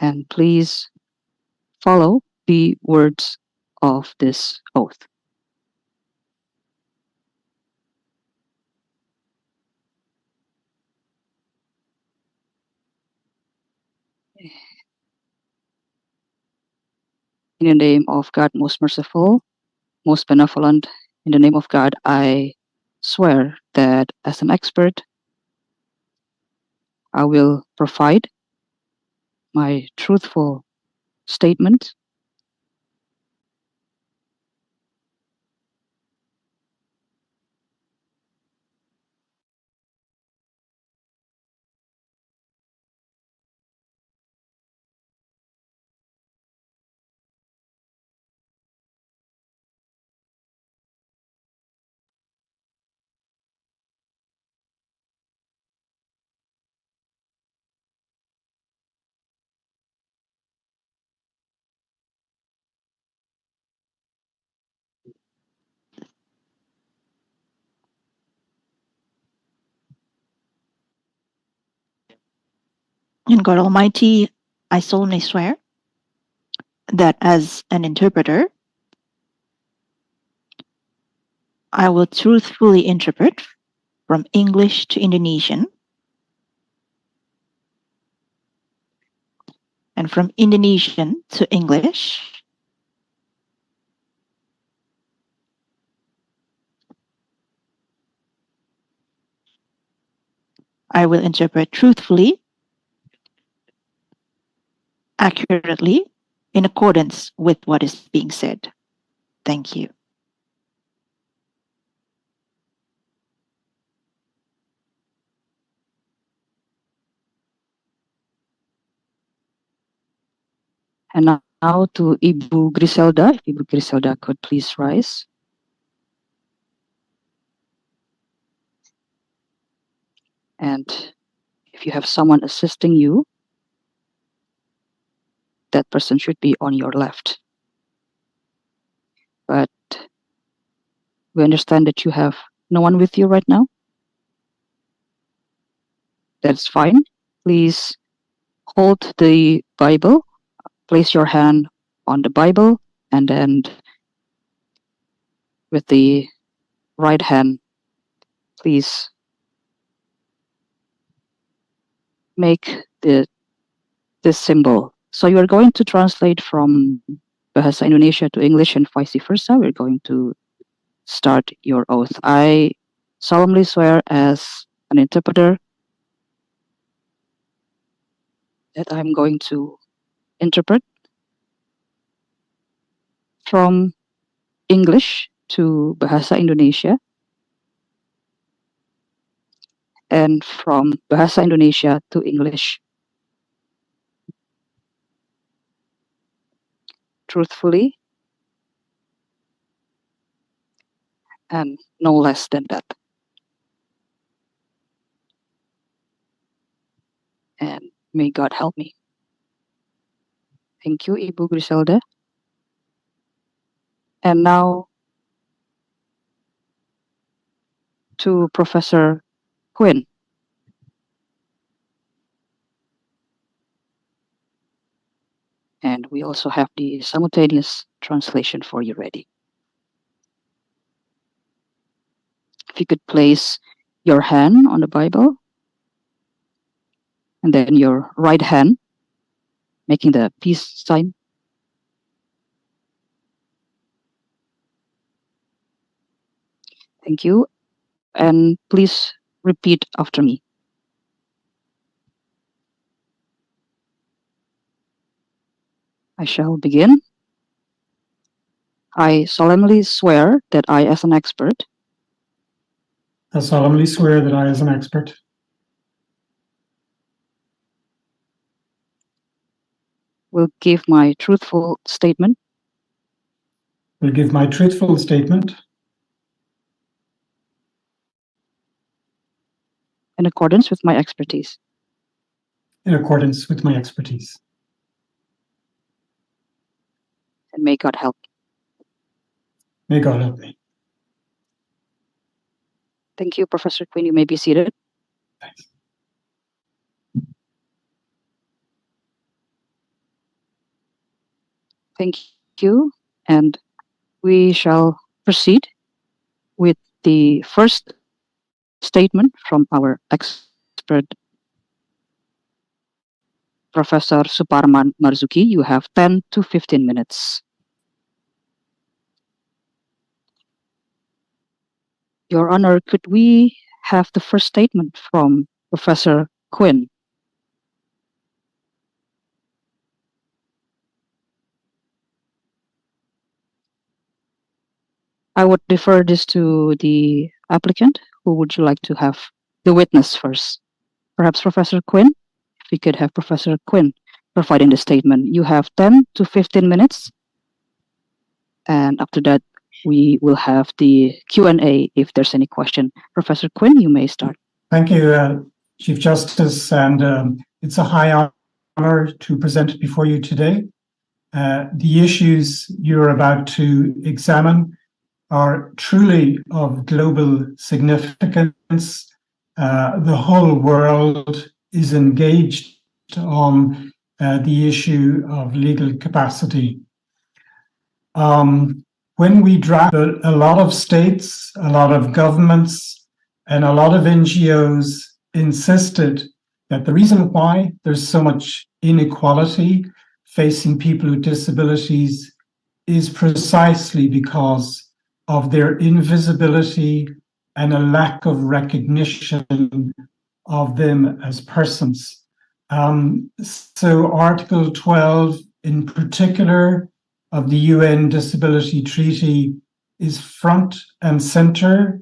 And please follow the words of this oath. In the name of God, most merciful, most benevolent, in the name of God, I swear that as an expert, I will provide my truthful statement In God Almighty, I solemnly swear that as an interpreter, I will truthfully interpret from English to Indonesian and from Indonesian to English I will interpret truthfully, accurately, in accordance with what is being said. Thank you. And now to Ibu Griselda. If Ibu Griselda could please rise. And if you have someone assisting you, that person should be on your left. But we understand that you have no one with you right now. That's fine. Please hold the Bible, place your hand on the Bible, and then with the right hand, please make this symbol. So you are going to translate from Bahasa Indonesia to English and vice versa. We're going to start your oath. I solemnly swear as an interpreter that I'm going to interpret from English to Bahasa Indonesia and from Bahasa Indonesia to English truthfully and no less than that. And may God help me. Thank you, Ibu Griselda. And now to Professor Quinn. And we also have the simultaneous translation for you ready. If you could place your hand on the Bible and then your right hand making the peace sign. Thank you. And please repeat after me. I shall begin. I solemnly swear that I, as an expert, I solemnly swear that I, as an expert, will give my truthful statement will give my truthful statement in accordance with my expertise. in accordance with my expertise. And may God help me. May God help me. Thank you, Professor Quinn. You may be seated. Thanks. Thank you. And we shall proceed with the first statement from our expert, Professor Suparman Marzuki. You have 10 to 15 minutes. Your Honor, could we have the first statement from Professor Quinn? I would defer this to the applicant. Who would you like to have the witness first? Perhaps Professor Quinn? If we could have Professor Quinn providing the statement. You have 10 to 15 minutes. And after that, we will have the Q&A if there's any question. Professor Quinn, you may start. Thank you, Chief Justice, and it's a high honor to present before you today. The issues you're about to examine are truly of global significance. The whole world is engaged on the issue of legal capacity. When we draft, a lot of states, a lot of governments, and a lot of NGOs insisted that the reason why there's so much inequality facing people with disabilities is precisely because of their invisibility and a lack of recognition of them as persons. So Article 12 in particular of the UN Disability Treaty is front and center,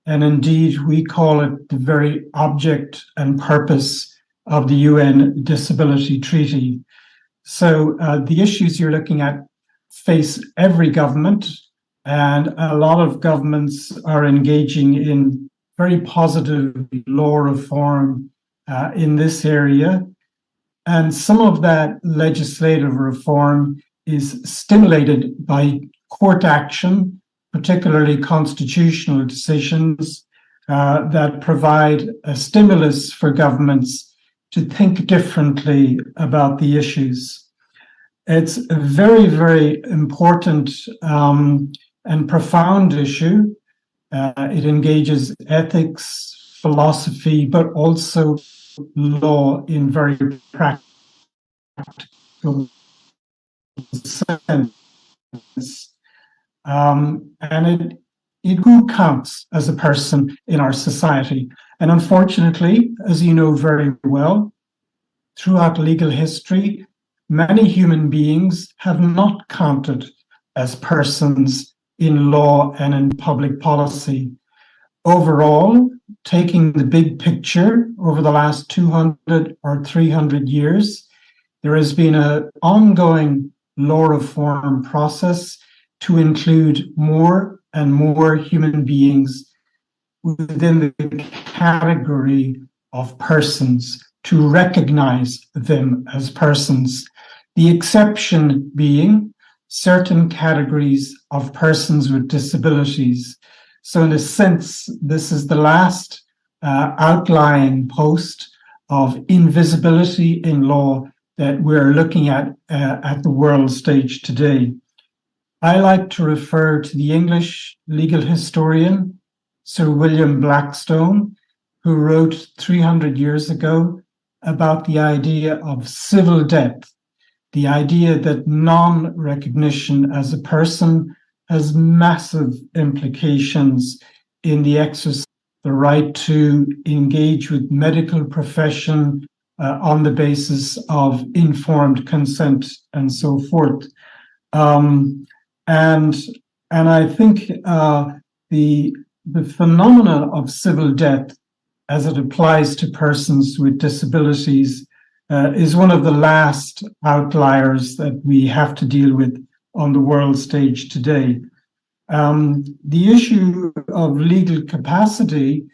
and indeed we call it the very object and purpose of the UN Disability Treaty. So the issues you're looking at face every government, and a lot of governments are engaging in very positive law reform in this area. And some of that legislative reform is stimulated by court action, particularly constitutional decisions that provide a stimulus for governments to think differently about the issues. It's a very, very important and profound issue. It engages ethics, philosophy, but also law in very practical sense. And who counts as a person in our society? And unfortunately, as you know very well, throughout legal history, many human beings have not counted as persons in law and in public policy. Overall, taking the big picture over the last 200 or 300 years, there has been an ongoing law reform process to include more and more human beings within the category of persons, to recognize them as persons. The exception being certain categories of persons with disabilities. So in a sense, this is the last outlying post of invisibility in law that we're looking at the world stage today. I like to refer to the English legal historian, Sir William Blackstone, who wrote 300 years ago about the idea of civil death, the idea that non-recognition as a person has massive implications in the exercise, the right to engage with medical profession on the basis of informed consent and so forth. And I think the phenomena of civil death as it applies to persons with disabilities is one of the last outliers that we have to deal with on the world stage today. The issue of legal capacity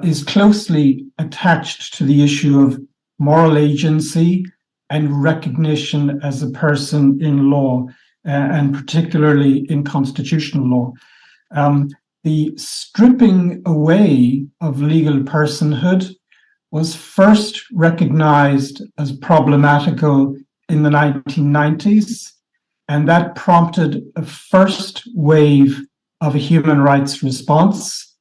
is closely attached to the issue of moral agency and recognition as a person in law, and particularly in constitutional law. The stripping away of legal personhood was first recognized as problematical in the 1990s. and that prompted a first wave of a human rights response.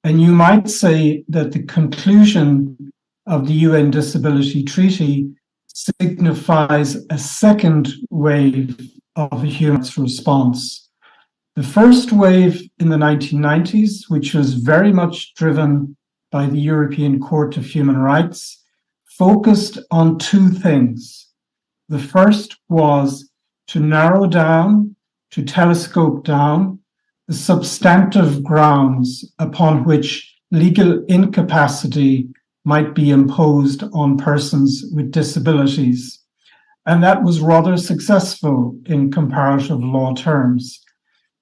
And you might say that the conclusion of the UN Disability Treaty signifies a second wave of a human rights response. The first wave in the 1990s, which was very much driven by the European Court of Human Rights, focused on two things. The first was to narrow down, to telescope down, the substantive grounds upon which legal incapacity might be imposed on persons with disabilities. And that was rather successful in comparative law terms.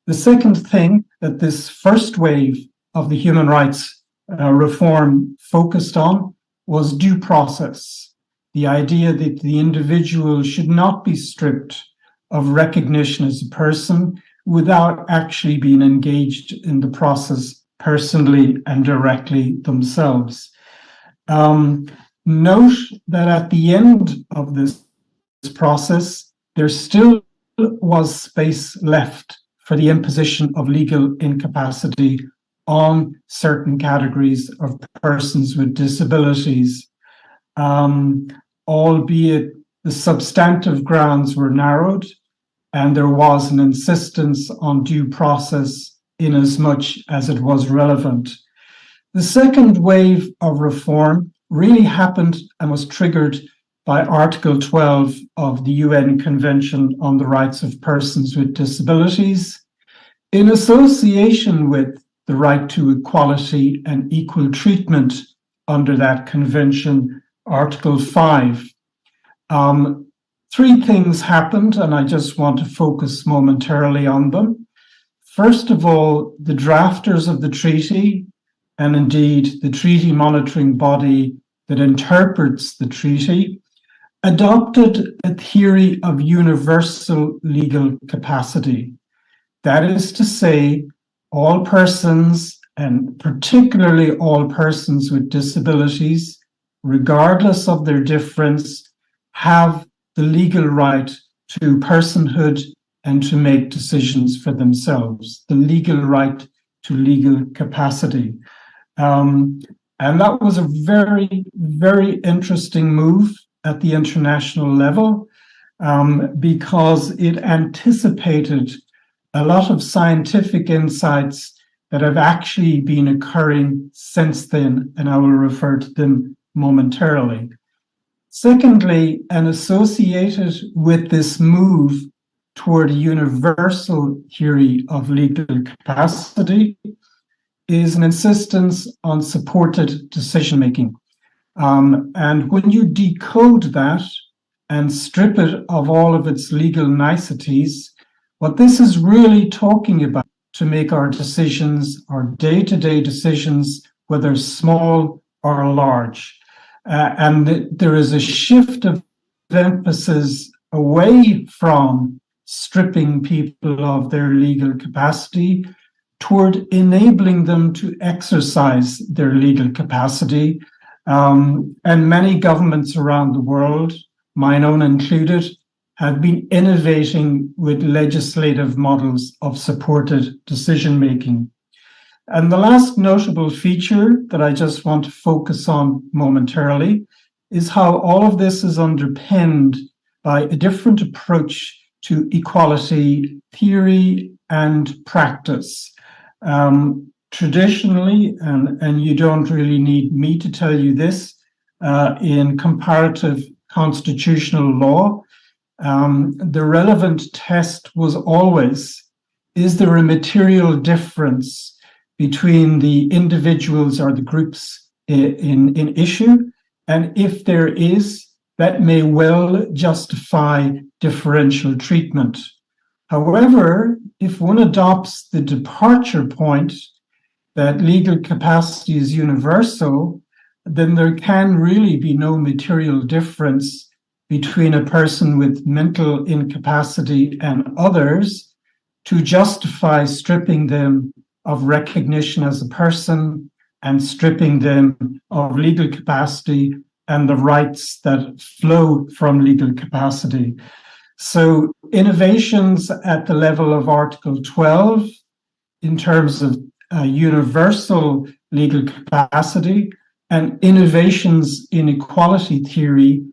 The second thing that this first wave of the human rights reform focused on was due process, the idea that the individual should not be stripped of recognition as a person without actually being engaged in the process personally and directly themselves. Note that at the end of this process, there still was space left for the imposition of legal incapacity on certain categories of persons with disabilities, albeit the substantive grounds were narrowed and there was an insistence on due process in as much as it was relevant. The second wave of reform really happened and was triggered by Article 12 of the UN Convention on the Rights of Persons with Disabilities, in association with the right to equality and equal treatment under that convention, Article 5. Three things happened, and I just want to focus momentarily on them. First of all, the drafters of the treaty, and indeed the treaty monitoring body that interprets the treaty, adopted a theory of universal legal capacity. That is to say, all persons, and particularly all persons with disabilities, regardless of their difference, have the legal right to personhood and to make decisions for themselves, the legal right to legal capacity. And that was a very, very interesting move at the international level because it anticipated a lot of scientific insights that have actually been occurring since then, and I will refer to them momentarily. Secondly, and associated with this move toward a universal theory of legal capacity is an insistence on supported decision-making. And when you decode that and strip it of all of its legal niceties, what this is really talking about to make our decisions, our day-to-day decisions, whether small or large. And there is a shift of emphasis away from stripping people of their legal capacity toward enabling them to exercise their legal capacity. And many governments around the world, mine own included, have been innovating with legislative models of supported decision-making. And the last notable feature that I just want to focus on momentarily is how all of this is underpinned by a different approach to equality theory and practice. Traditionally, and you don't really need me to tell you this, in comparative constitutional law, the relevant test was always, is there a material difference between the individuals or the groups in issue? And if there is, that may well justify differential treatment. However, if one adopts the departure point that legal capacity is universal, then there can really be no material difference between a person with mental incapacity and others to justify stripping them of recognition as a person and stripping them of legal capacity and the rights that flow from legal capacity. So innovations at the level of Article 12 in terms of universal legal capacity and innovations in equality theory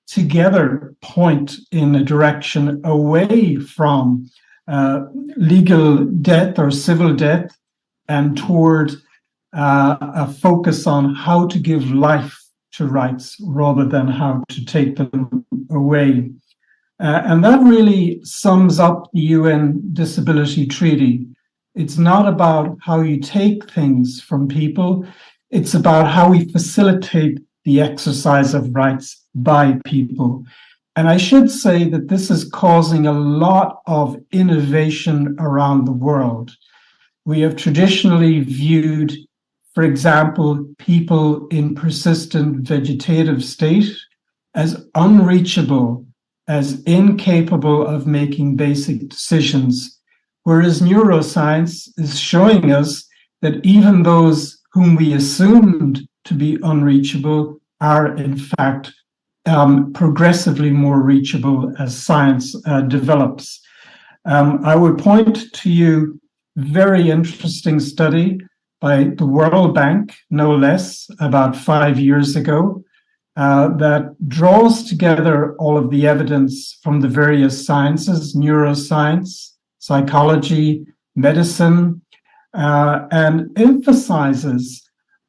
together point in a direction away from legal death or civil death and toward a focus on how to give life to rights rather than how to take them away. And that really sums up the UN Disability Treaty. It's not about how you take things from people, it's about how we facilitate the exercise of rights by people. And I should say that this is causing a lot of innovation around the world. We have traditionally viewed, for example, people in persistent vegetative state as unreachable, as incapable of making basic decisions, whereas neuroscience is showing us that even those whom we assumed to be unreachable are in fact progressively more reachable as science develops. I would point to you a very interesting study by the World Bank, no less, about 5 years ago, that draws together all of the evidence from the various sciences, neuroscience, psychology, medicine, and emphasizes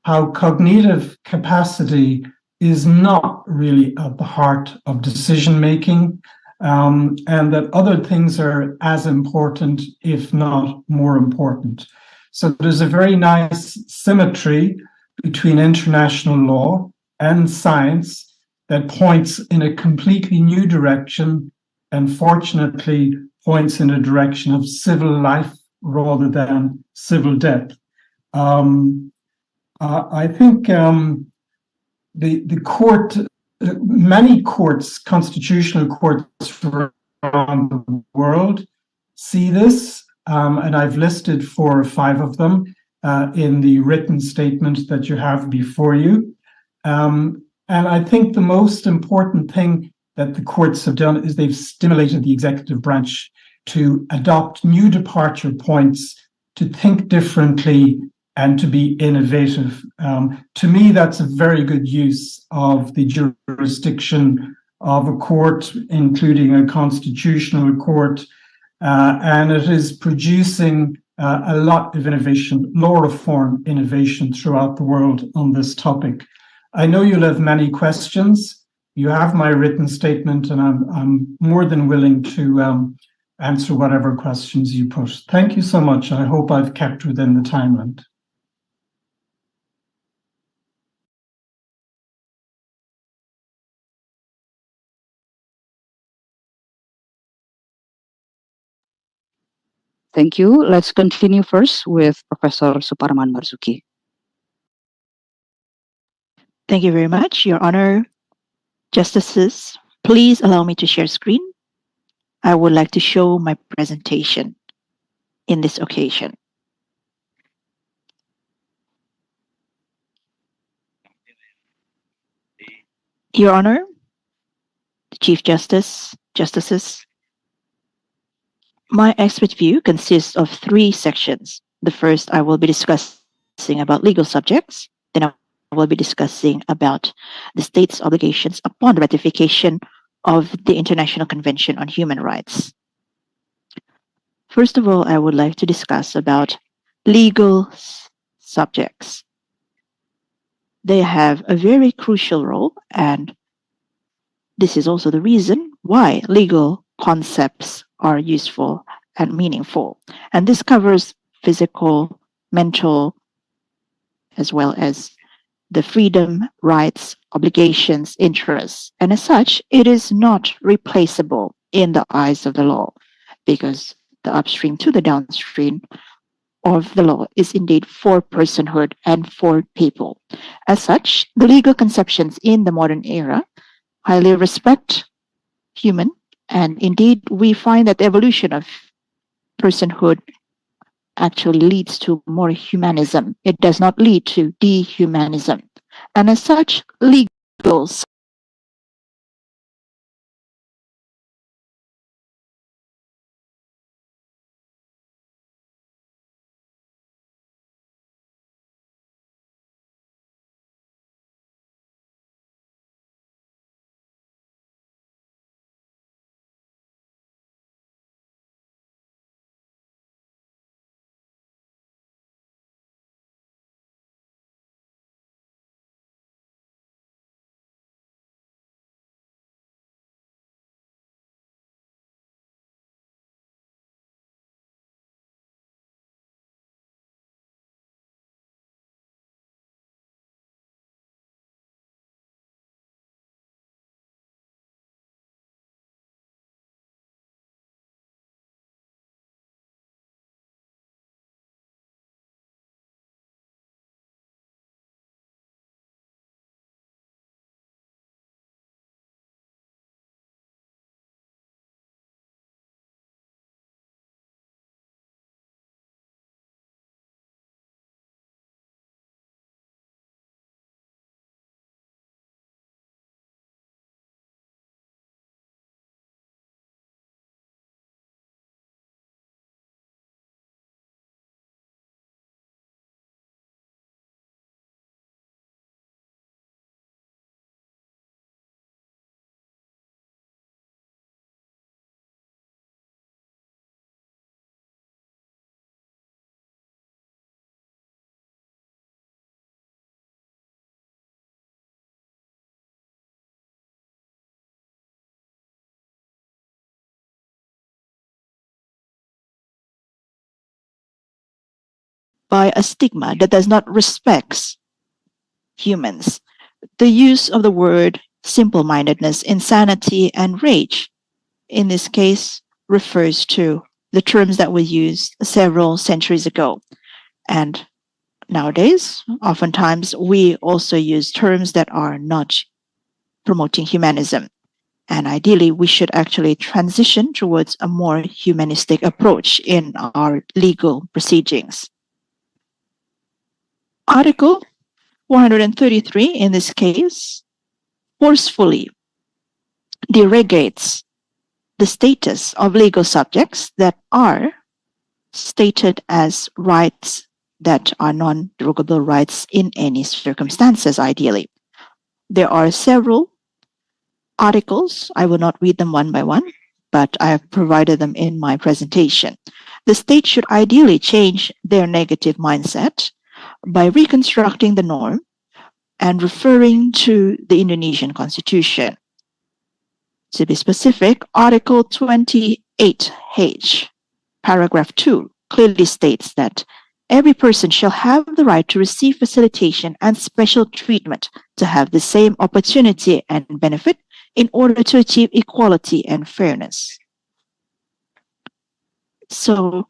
how cognitive capacity is not really at the heart of decision making, and that other things are as important, if not more important. So there's a very nice symmetry between international law and science that points in a completely new direction, and fortunately points in a direction of civil life rather than civil death. I think the court, many courts, constitutional courts around the world see this, and I've listed 4 or 5 of them in the written statement that you have before you. And I think the most important thing that the courts have done is they've stimulated the executive branch to adopt new departure points, to think differently, and to be innovative. To me, that's a very good use of the jurisdiction of a court, including a constitutional court, and it is producing a lot of innovation, law reform innovation throughout the world on this topic. I know you'll have many questions. You have my written statement, and I'm more than willing to answer whatever questions you put. Thank you so much. I hope I've kept within the time limit. Thank you. Let's continue first with Professor Suparman Marzuki. Thank you very much, Your Honor. Justices, please allow me to share screen. I would like to show my presentation in this occasion. Your Honor, Chief Justice, Justices, my expert view consists of 3 sections. The first, I will be discussing about legal subjects. Then I will be discussing about the state's obligations upon the ratification of the International Convention on Human Rights. First of all, I would like to discuss about legal subjects. They have a very crucial role, and this is also the reason why legal concepts are useful and meaningful. And this covers physical, mental, as well as the freedom, rights, obligations, interests. And as such, it is not replaceable in the eyes of the law, because the upstream to the downstream of the law is indeed for personhood and for people. As such, the legal conceptions in the modern era highly respect human, and indeed we find that the evolution of personhood actually leads to more humanism. It does not lead to dehumanism. And as such, legal by a stigma that does not respect humans. The use of the word simple-mindedness, insanity, and rage, in this case, refers to the terms that were used several centuries ago. And nowadays, oftentimes, we also use terms that are not promoting humanism. And ideally, we should actually transition towards a more humanistic approach in our legal proceedings. Article 433, in this case, forcefully derogates the status of legal subjects that are stated as rights that are non-derogable rights in any circumstances, ideally. There are several articles. I will not read them one by one, but I have provided them in my presentation. The state should ideally change their negative mindset by reconstructing the norm and referring to the Indonesian Constitution. To be specific, Article 28H, paragraph 2, clearly states that every person shall have the right to receive facilitation and special treatment, to have the same opportunity and benefit in order to achieve equality and fairness. So,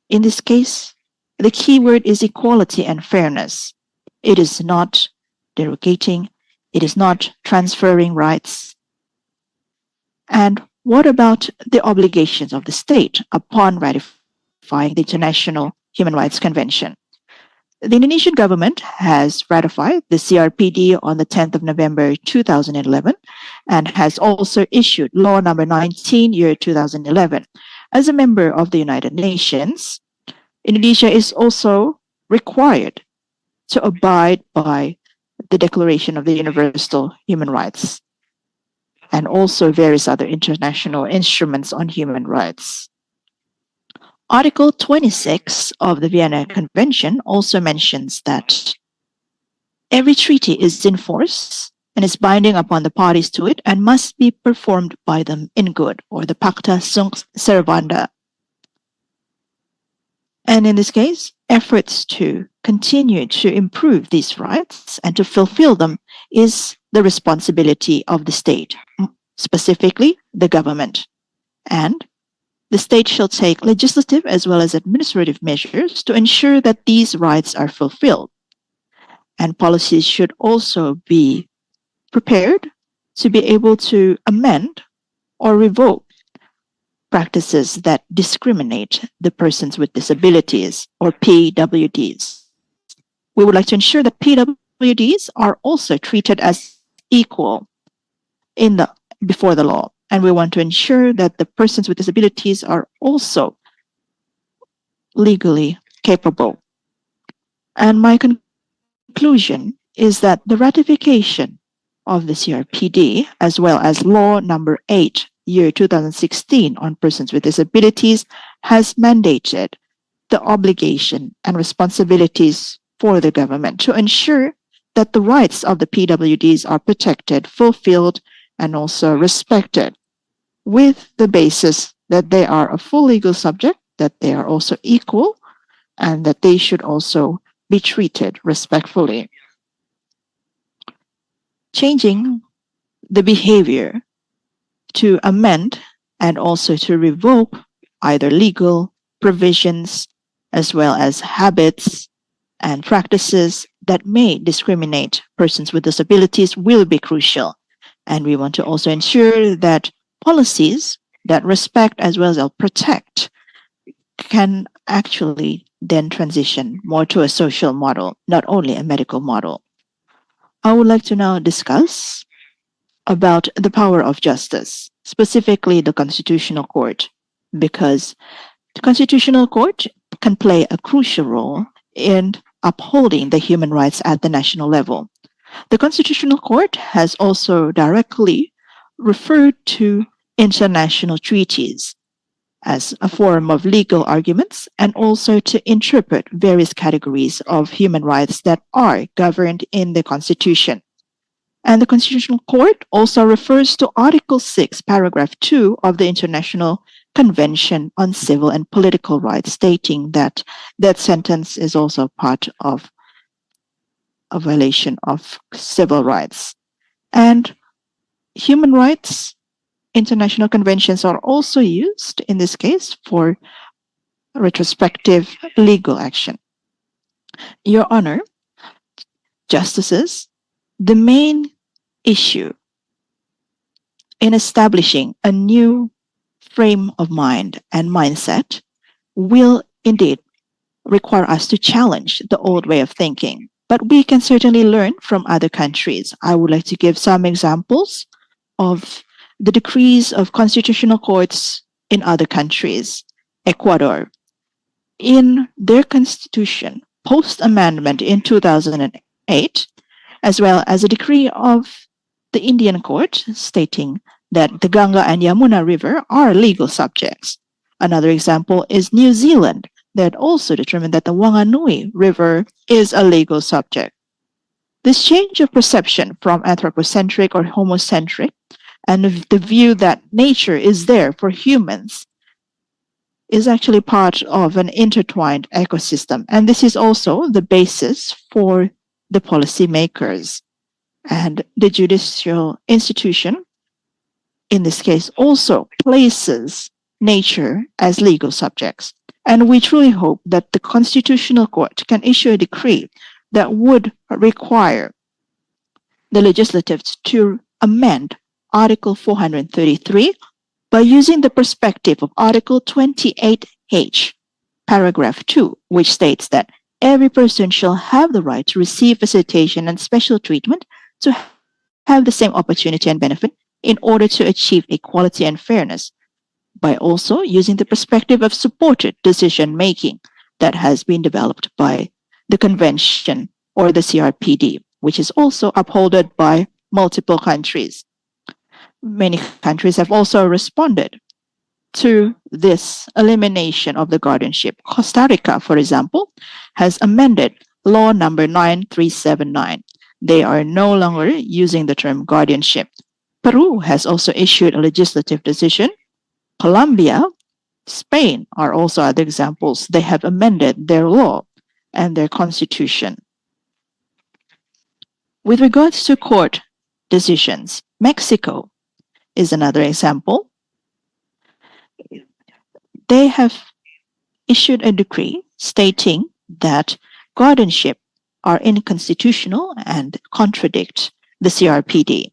in this case, the key word is equality and fairness. It is not derogating, it is not transferring rights. And what about the obligations of the state upon ratifying the International Human Rights Convention? The Indonesian government has ratified the CRPD on the 10th of November 2011 and has also issued Law Number 19, year 2011. As a member of the United Nations, Indonesia is also required to abide by the Declaration of the Universal Human Rights and also various other international instruments on human rights. Article 26 of the Vienna Convention also mentions that every treaty is in force and is binding upon the parties to it and must be performed by them in good, or the Pacta Sunt Servanda. And in this case, efforts to continue to improve these rights and to fulfill them is the responsibility of the state, specifically the government. And the state shall take legislative as well as administrative measures to ensure that these rights are fulfilled. And policies should also be prepared to be able to amend or revoke practices that discriminate the persons with disabilities, or PWDs. We would like to ensure that PWDs are also treated as equal before the law. And we want to ensure that the persons with disabilities are also legally capable. And my conclusion is that the ratification of the CRPD, as well as Law Number 8, year 2016 on persons with disabilities, has mandated the obligation and responsibilities for the government to ensure that the rights of the PWDs are protected, fulfilled, and also respected, with the basis that they are a full legal subject, that they are also equal, and that they should also be treated respectfully. Changing the behavior to amend and also to revoke either legal provisions as well as habits and practices that may discriminate persons with disabilities will be crucial. And we want to also ensure that policies that respect as well as protect can actually then transition more to a social model, not only a medical model. I would like to now discuss about the power of justice, specifically the Constitutional Court, because the Constitutional Court can play a crucial role in upholding the human rights at the national level. The Constitutional Court has also directly referred to international treaties as a form of legal arguments and also to interpret various categories of human rights that are governed in the Constitution. And the Constitutional Court also refers to Article 6, paragraph 2 of the International Convention on Civil and Political Rights, stating that death sentence is also part of a violation of civil rights. And human rights international conventions are also used in this case for retrospective legal action. Your Honor, Justices, the main issue in establishing a new frame of mind and mindset will indeed require us to challenge the old way of thinking. But we can certainly learn from other countries. I would like to give some examples of the decrees of constitutional courts in other countries. Ecuador, in their constitution, post-amendment in 2008, as well as a decree of the Indian court stating that the Ganga and Yamuna River are legal subjects. Another example is New Zealand, that also determined that the Wanganui River is a legal subject. This change of perception from anthropocentric or homocentric and the view that nature is there for humans is actually part of an intertwined ecosystem. And this is also the basis for the policymakers. And the judicial institution, in this case, also places nature as legal subjects. And we truly hope that the Constitutional Court can issue a decree that would require the legislative to amend Article 433 by using the perspective of Article 28H, paragraph 2, which states that every person shall have the right to receive facilitation and special treatment to have the same opportunity and benefit in order to achieve equality and fairness, by also using the perspective of supported decision-making that has been developed by the Convention or the CRPD, which is also upholded by multiple countries. Many countries have also responded to this elimination of the guardianship. Costa Rica, for example, has amended Law number 9379. They are no longer using the term guardianship. Peru has also issued a legislative decision. Colombia, Spain are also other examples. They have amended their law and their constitution. With regards to court decisions, Mexico is another example. They have issued a decree stating that guardianship are unconstitutional and contradict the CRPD.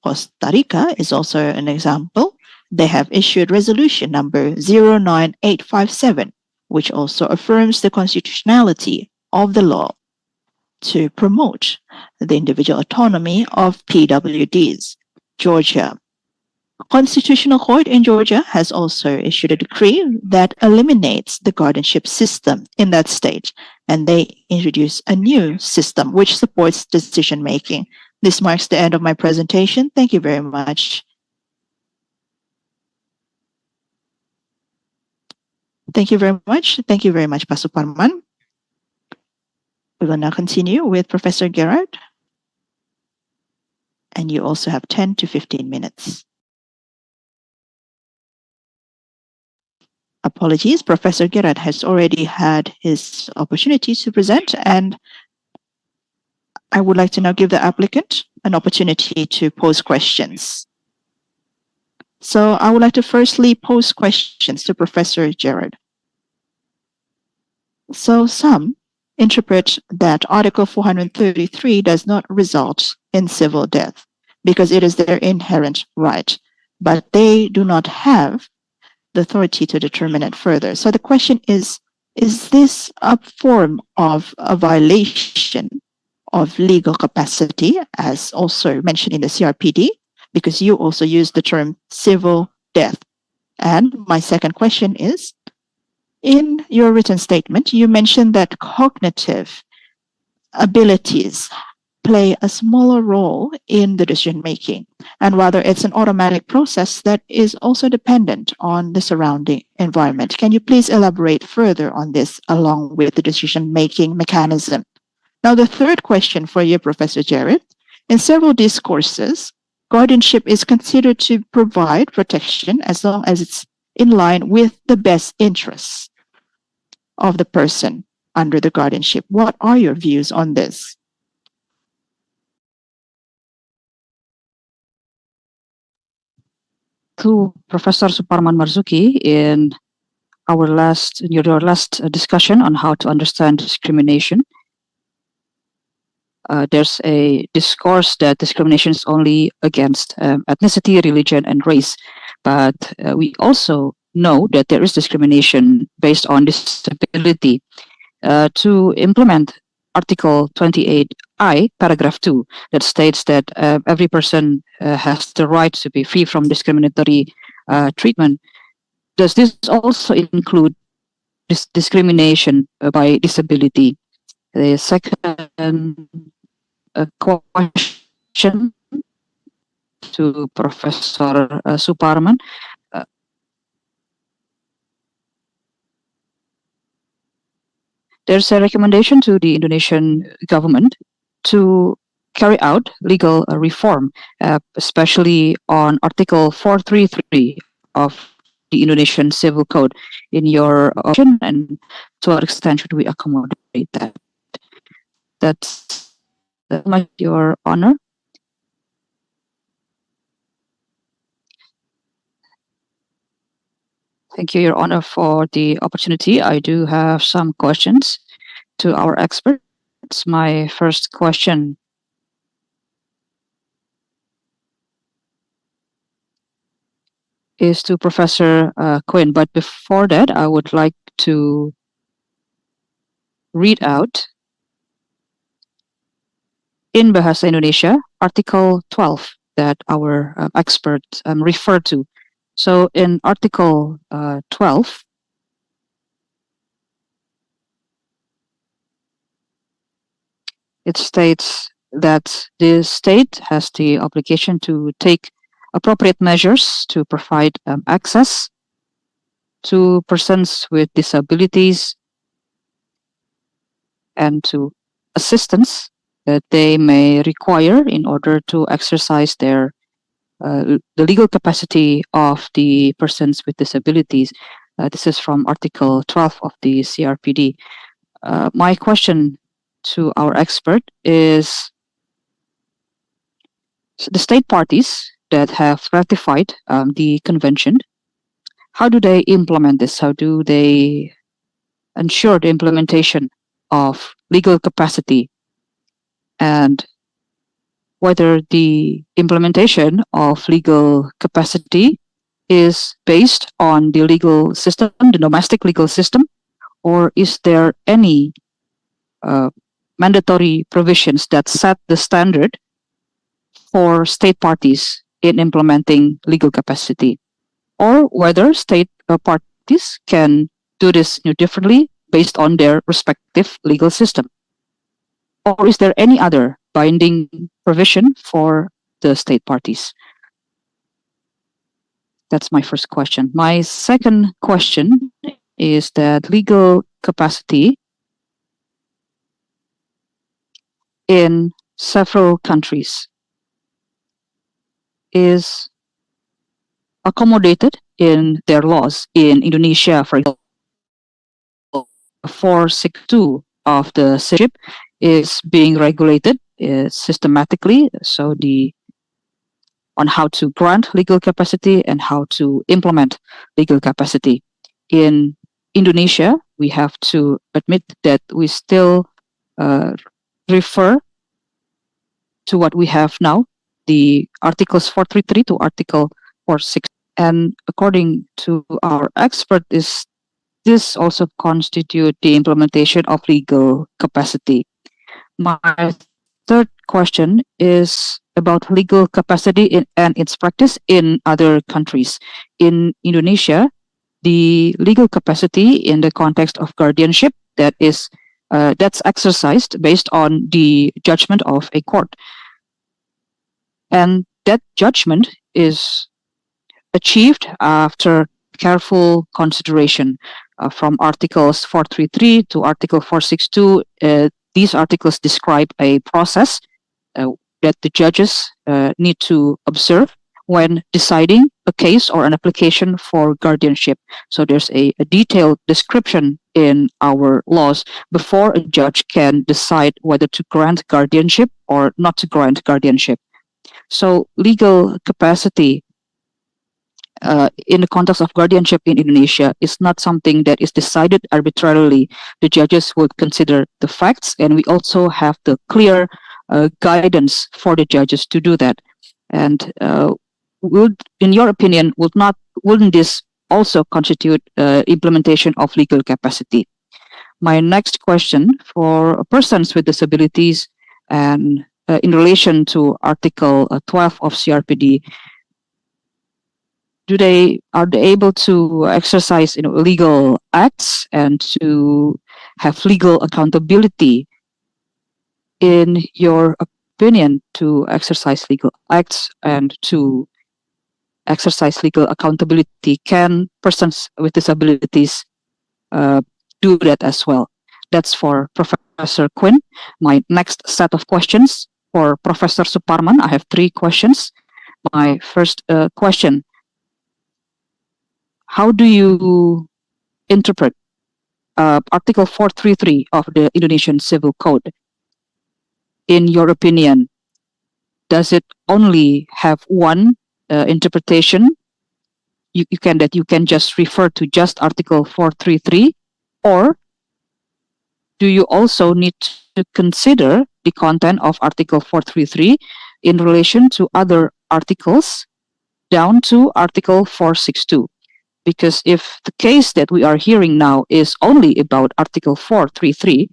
Costa Rica is also an example. They have issued resolution number 09857, which also affirms the constitutionality of the law to promote the individual autonomy of PWDs. Georgia. Constitutional Court in Georgia has also issued a decree that eliminates the guardianship system in that state, and they introduce a new system which supports decision-making. This marks the end of my presentation. Thank you very much. Thank you very much. Thank you very much, Pak Suparman. We will now continue with Professor Gerard. And you also have 10 to 15 minutes. Apologies, Professor Gerard has already had his opportunity to present, and I would like to now give the applicant an opportunity to pose questions. So I would like to firstly pose questions to Professor Gerard. So some interpret that Article 433 does not result in civil death because it is their inherent right, but they do not have the authority to determine it further. So the question is this a form of a violation of legal capacity, as also mentioned in the CRPD, because you also use the term civil death? And my second question is, in your written statement, you mentioned that cognitive abilities play a smaller role in the decision-making, and rather it's an automatic process that is also dependent on the surrounding environment. Can you please elaborate further on this along with the decision-making mechanism? Now, the third question for you, Professor Gerard. In several discourses, guardianship is considered to provide protection as long as it's in line with the best interests of the person under the guardianship. What are your views on this? To Professor Suparman Marzuki in your last discussion on how to understand discrimination. There's a discourse that discrimination is only against ethnicity, religion, and race, but we also know that there is discrimination based on disability. To implement Article 28I, paragraph 2, that states that every person has the right to be free from discriminatory treatment. Does this also include discrimination by disability? The second question to Professor Suparman. There's a recommendation to the Indonesian government to carry out legal reform, especially on Article 433 of the Indonesian Civil Code. In your opinion, and to what extent should we accommodate that? That's much, Your Honor. Thank you, Your Honor, for the opportunity. I do have some questions to our experts. My first question is to Professor Quinn, but before that, I would like to read out in Bahasa Indonesia, Article 12 that our expert referred to. So in Article 12, it states that the state has the obligation to take appropriate measures to provide access to persons with disabilities and to assistance that they may require in order to exercise the legal capacity of the persons with disabilities. This is from Article 12 of the CRPD. My question to our expert is, the state parties that have ratified the convention, how do they implement this? How do they ensure the implementation of legal capacity, and whether the implementation of legal capacity is based on the legal system, the domestic legal system, or is there any mandatory provisions that set the standard for state parties in implementing legal capacity, or whether state parties can do this differently based on their respective legal system? Or is there any other binding provision for the state parties? That's my first question. My second question is that legal capacity in several countries is accommodated in their laws. In Indonesia, for example, 462 of the citizenship is being regulated systematically, so on how to grant legal capacity and how to implement legal capacity. In Indonesia, we have to admit that we still refer to what we have now, the Articles 433 to Article 46. And according to our expert, this also constitute the implementation of legal capacity. My third question is about legal capacity and its practice in other countries. In Indonesia, the legal capacity in the context of guardianship that's exercised based on the judgment of a court, and that judgment is achieved after careful consideration from Articles 433 to Article 462. These articles describe a process that the judges need to observe when deciding a case or an application for guardianship. So there's a detailed description in our laws before a judge can decide whether to grant guardianship or not to grant guardianship. So legal capacity in the context of guardianship in Indonesia is not something that is decided arbitrarily. The judges would consider the facts, and we also have the clear guidance for the judges to do that. And in your opinion, wouldn't this also constitute implementation of legal capacity? My next question for persons with disabilities and in relation to Article 12 of CRPD, are they able to exercise legal acts and to have legal accountability? In your opinion, to exercise legal acts and to exercise legal accountability, can persons with disabilities do that as well? That's for Professor Quinn. My next set of questions for Professor Suparman. I have 3 questions. My first question: how do you interpret Article 433 of the Indonesian Civil Code? In your opinion, does it only have one interpretation? You can just refer to just Article 433, or do you also need to consider the content of Article 433 in relation to other articles down to Article 462? Because if the case that we are hearing now is only about Article 433,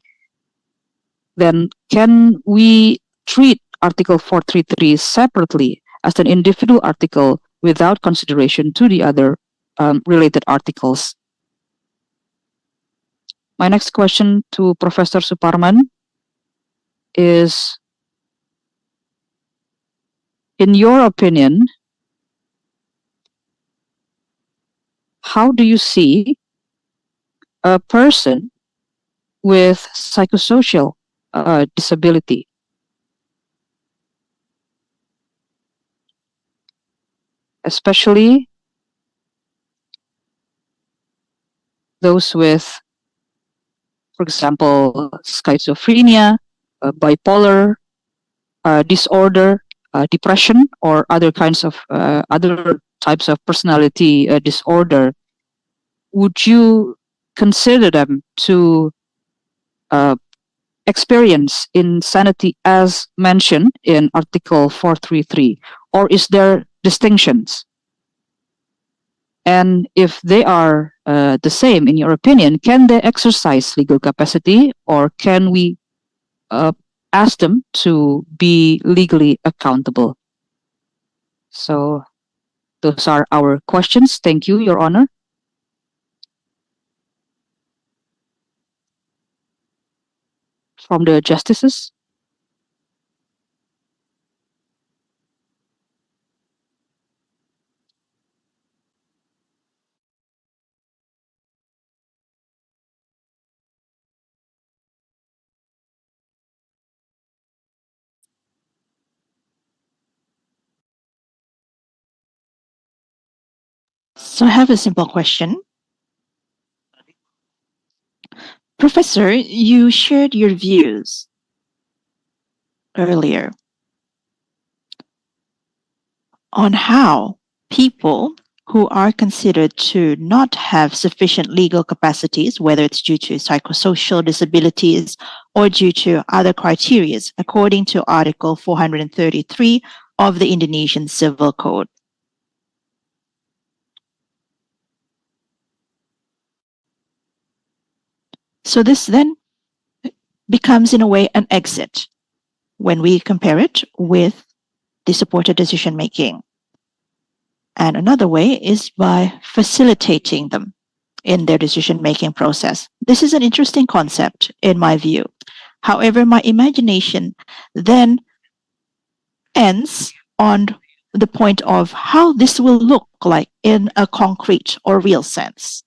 then can we treat Article 433 separately as an individual article without consideration to the other related articles? My next question to Professor Suparman is, in your opinion, how do you see a person with psychosocial disability, especially those with, for example, schizophrenia, bipolar disorder, depression, or other kinds of other types of personality disorder? Would you consider them to experience insanity as mentioned in Article 433, or is there distinctions? And if they are the same, in your opinion, can they exercise legal capacity, or can we ask them to be legally accountable? So those are our questions. Thank you, Your Honor. From the justices. So I have a simple question. Professor, you shared your views earlier on how people who are considered to not have sufficient legal capacities, whether it's due to psychosocial disabilities or due to other criteria, according to Article 433 of the Indonesian Civil Code. So this then becomes, in a way, an exit when we compare it with the supported decision making. And another way is by facilitating them in their decision making process. This is an interesting concept in my view. However, my imagination then ends on the point of how this will look like in a concrete or real sense.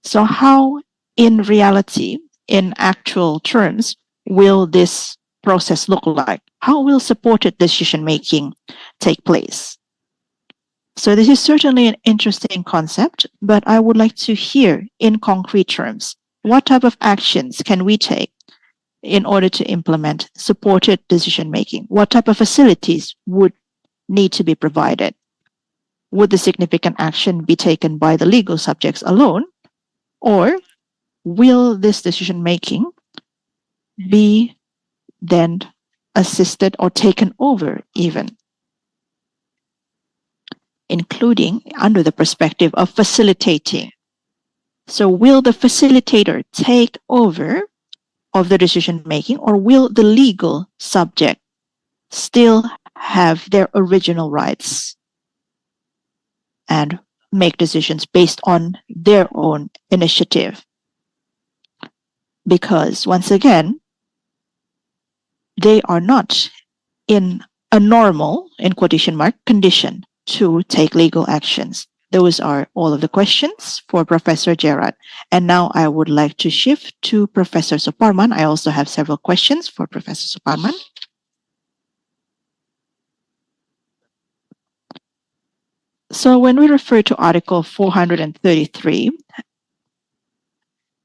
So how in reality, in actual terms, will this process look like? How will supported decision-making take place? So this is certainly an interesting concept, but I would like to hear in concrete terms, what type of actions can we take in order to implement supported decision-making? What type of facilities would need to be provided? Would the significant action be taken by the legal subjects alone, or will this decision-making be then assisted or taken over even, including under the perspective of facilitating? So will the facilitator take over of the decision-making, or will the legal subject still have their original rights and make decisions based on their own initiative? Because once again, they are not in a normal, in quotation mark, condition to take legal actions. Those are all of the questions for Professor Gerard. And now I would like to shift to Professor Suparman. I also have several questions for Professor Suparman. So when we refer to Article 433,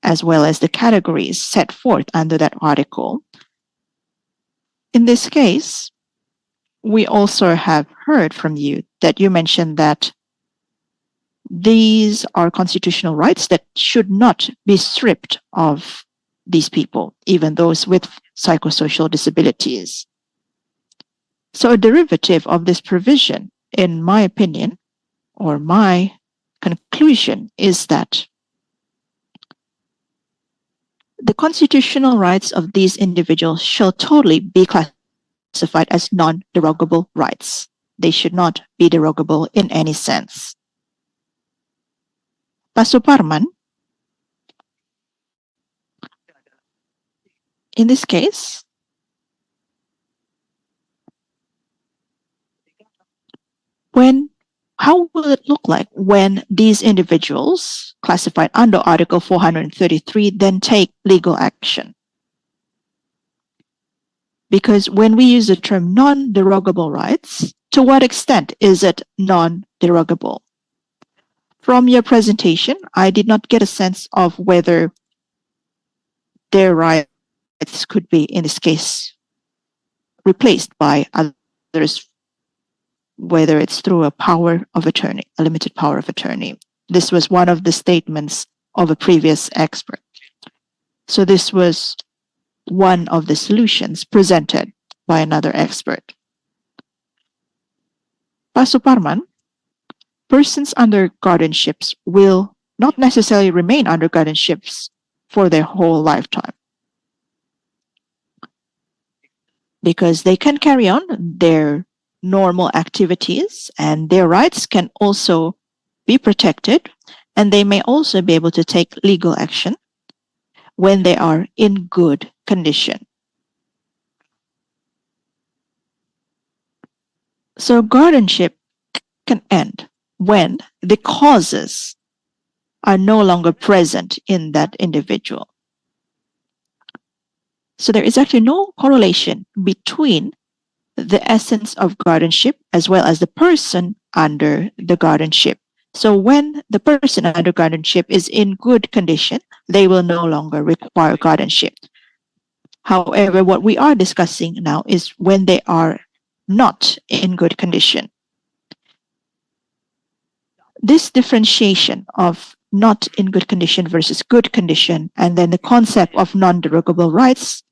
as well as the categories set forth under that article, in this case, we also have heard from you that you mentioned that these are constitutional rights that should not be stripped of these people, even those with psychosocial disabilities. So a derivative of this provision, in my opinion, or my conclusion, is that the constitutional rights of these individuals shall totally be classified as non-derogable rights. They should not be derogable in any sense. Pak Suparman, in this case, how will it look like when these individuals classified under Article 433 then take legal action? Because when we use the term non-derogable rights, to what extent is it non-derogable? From your presentation, I did not get a sense of whether their rights could be, in this case, replaced by others, whether it's through a power of attorney, a limited power of attorney. This was one of the statements of a previous expert. So this was one of the solutions presented by another expert. Pak Suparman, persons under guardianships will not necessarily remain under guardianships for their whole lifetime, because they can carry on their normal activities and their rights can also be protected, and they may also be able to take legal action when they are in good condition. So guardianship can end when the causes are no longer present in that individual. So there is actually no correlation between the essence of guardianship as well as the person under the guardianship. So when the person under guardianship is in good condition, they will no longer require guardianship. However, what we are discussing now is when they are not in good condition. This differentiation of not in good condition versus good condition, and then the concept of non-derogable rights,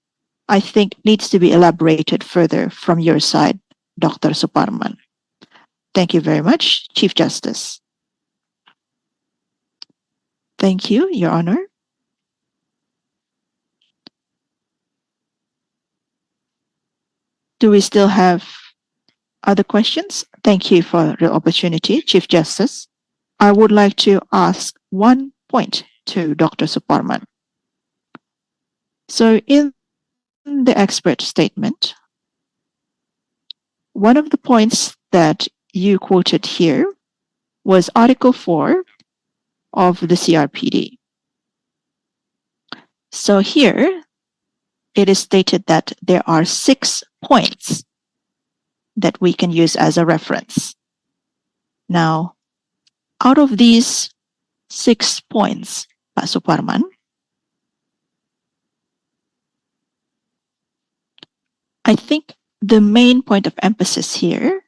I think needs to be elaborated further from your side, Dr. Suparman. Thank you very much, Chief Justice. Thank you, Your Honor. Do we still have other questions? Thank you for the opportunity, Chief Justice. I would like to ask one point to Dr. Suparman. So in the expert statement, one of the points that you quoted here was Article 4 of the CRPD. So here, it is stated that there are 6 points that we can use as a reference. Now, out of these 6 points, Pak Suparman, I think the main point of emphasis here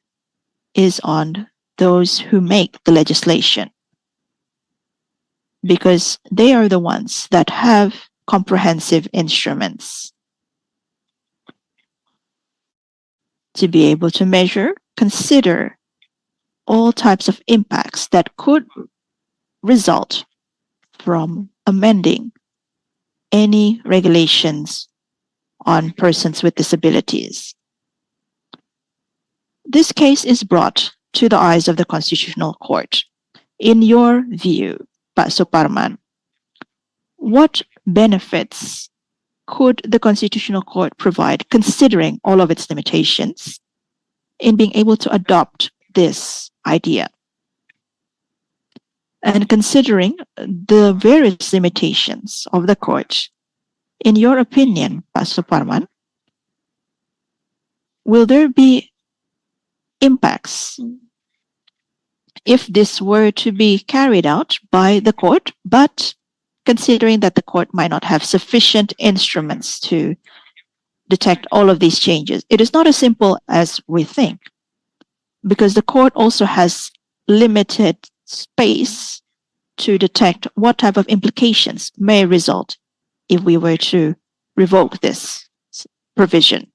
is on those who make the legislation, because they are the ones that have comprehensive instruments to be able to measure, consider all types of impacts that could result from amending any regulations on persons with disabilities. This case is brought to the eyes of the Constitutional Court. In your view, Pak Suparman, what benefits could the Constitutional Court provide, considering all of its limitations, in being able to adopt this idea? And considering the various limitations of the court, in your opinion, Pak Suparman, will there be impacts if this were to be carried out by the court, but considering that the court might not have sufficient instruments to detect all of these changes? It is not as simple as we think, because the court also has limited space to detect what type of implications may result if we were to revoke this provision.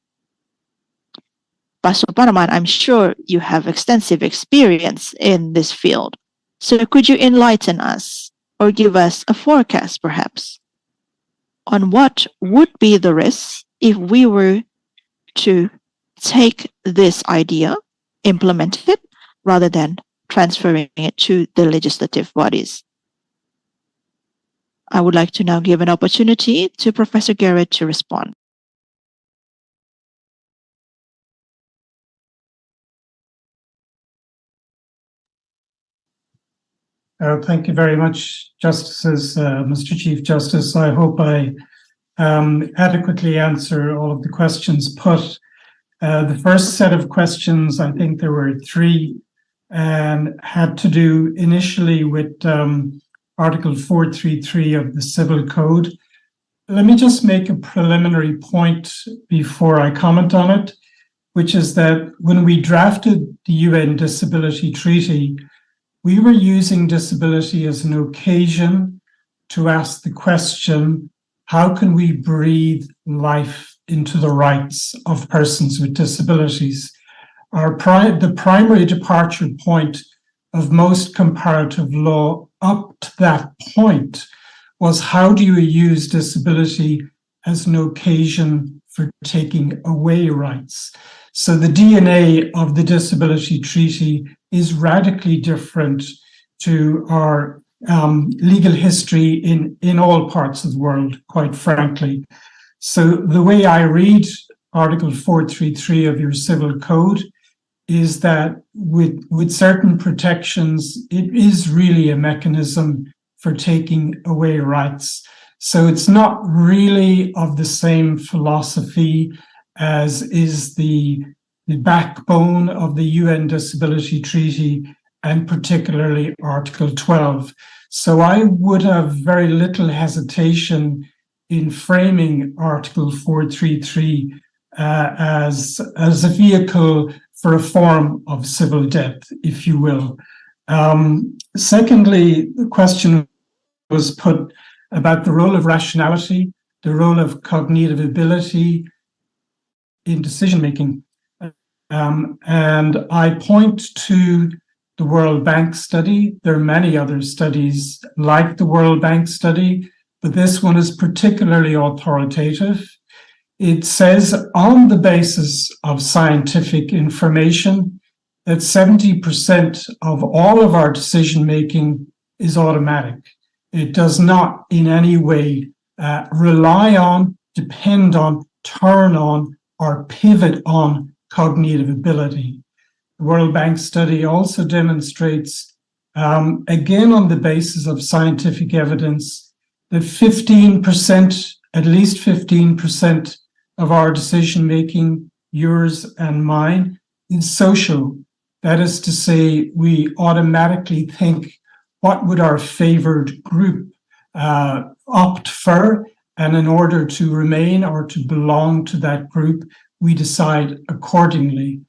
Pak Suparman, I'm sure you have extensive experience in this field. So could you enlighten us or give us a forecast, perhaps, on what would be the risks if we were to take this idea, implement it, rather than transferring it to the legislative bodies? I would like to now give an opportunity to Professor Gerard to respond. Thank you very much, Justices, Mr. Chief Justice. I hope I adequately answer all of the questions put. The first set of questions, I think there were 3, and had to do initially with Article 433 of the Civil Code. Let me just make a preliminary point before I comment on it, which is that when we drafted the UN Disability Treaty, we were using disability as an occasion to ask the question, how can we breathe life into the rights of persons with disabilities? The primary departure point of most comparative law up to that point was, how do you use disability as an occasion for taking away rights? So the DNA of the Disability Treaty is radically different to our legal history in all parts of the world, quite frankly. So the way I read Article 433 of your Civil Code is that with certain protections, it is really a mechanism for taking away rights. So it's not really of the same philosophy as is the backbone of the UN Disability Treaty, and particularly Article 12. So I would have very little hesitation in framing Article 433 as a vehicle for a form of civil death, if you will. Secondly, the question was put about the role of rationality, the role of cognitive ability in decision-making. And I point to the World Bank study. There are many other studies like the World Bank study, but this one is particularly authoritative. It says, on the basis of scientific information, that 70% of all of our decision-making is automatic. It does not in any way rely on, depend on, turn on, or pivot on cognitive ability. The World Bank study also demonstrates, again on the basis of scientific evidence, that 15% at least 15% of our decision making, yours and mine, is social. That is to say, we automatically think, what would our favored group opt for? And in order to remain or to belong to that group, we decide accordingly.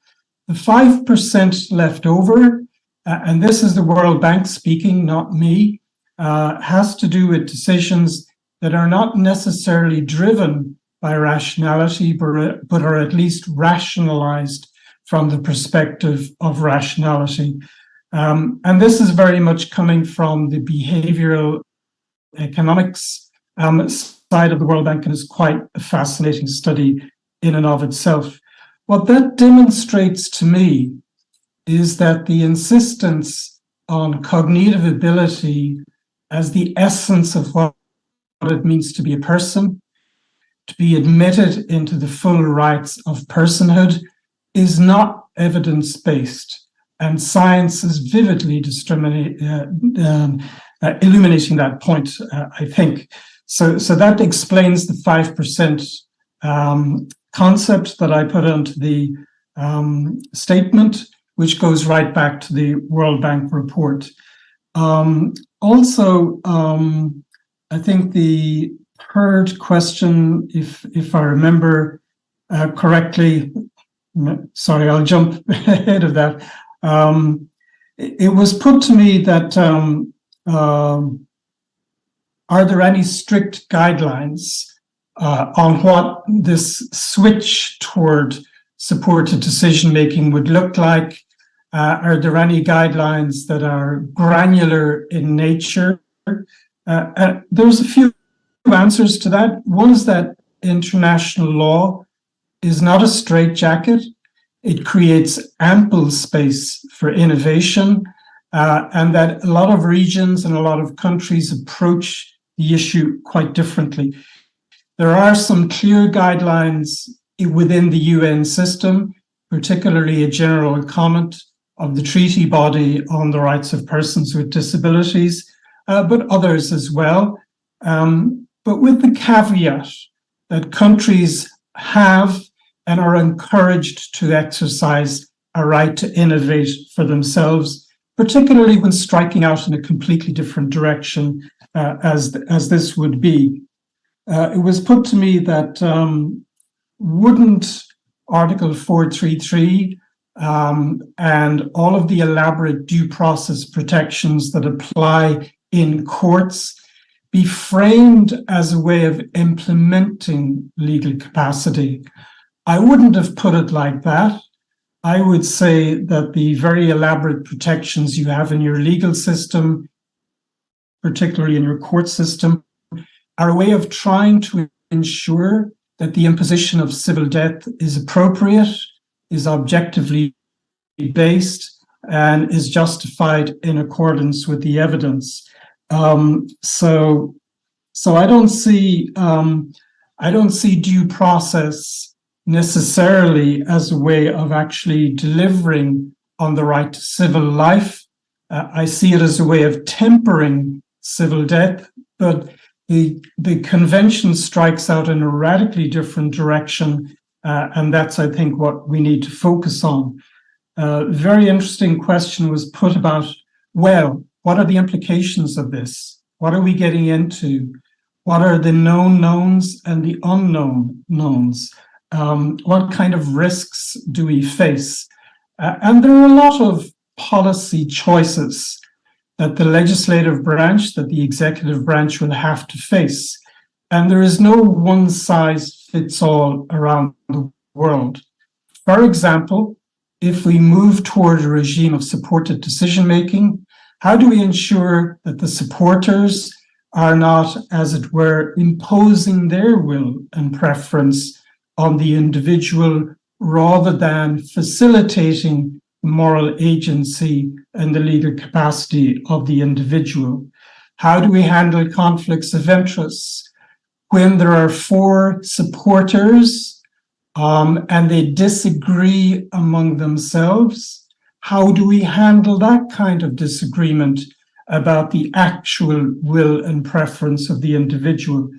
The 5% left over, and this is the World Bank speaking, not me, has to do with decisions that are not necessarily driven by rationality, but are at least rationalized from the perspective of rationality. And this is very much coming from the behavioral economics side of the World Bank, and is quite a fascinating study in and of itself. What that demonstrates to me is that the insistence on cognitive ability as the essence of what it means to be a person, to be admitted into the full rights of personhood, is not evidence-based. And science is vividly illuminating that point, I think. So that explains the 5% concept that I put into the statement, which goes right back to the World Bank report. Also, I think the third question, if I remember correctly, sorry, I'll jump ahead of that. It was put to me that are there any strict guidelines on what this switch toward supported decision-making would look like? Are there any guidelines that are granular in nature? There's a few answers to that. One is that international law is not a straitjacket. It creates ample space for innovation, and that a lot of regions and a lot of countries approach the issue quite differently. There are some clear guidelines within the UN system, particularly a general comment of the treaty body on the rights of persons with disabilities, but others as well. But with the caveat that countries have and are encouraged to exercise a right to innovate for themselves, particularly when striking out in a completely different direction, as this would be. It was put to me that wouldn't Article 433 and all of the elaborate due process protections that apply in courts be framed as a way of implementing legal capacity? I wouldn't have put it like that. I would say that the very elaborate protections you have in your legal system, particularly in your court system, are a way of trying to ensure that the imposition of civil death is appropriate, is objectively based, and is justified in accordance with the evidence. So I don't see due process necessarily as a way of actually delivering on the right to civil life. I see it as a way of tempering civil death, but the convention strikes out in a radically different direction, and that's, I think, what we need to focus on. Very interesting question was put about, well, what are the implications of this? What are we getting into? What are the known knowns and the unknown knowns? What kind of risks do we face? And there are a lot of policy choices that the legislative branch, that the executive branch will have to face. And there is no one size fits all around the world. For example, if we move toward a regime of supported decision-making, how do we ensure that the supporters are not, as it were, imposing their will and preference on the individual rather than facilitating moral agency and the legal capacity of the individual? How do we handle conflicts of interest when there are four supporters and they disagree among themselves? How do we handle that kind of disagreement about the actual will and preference of the individual?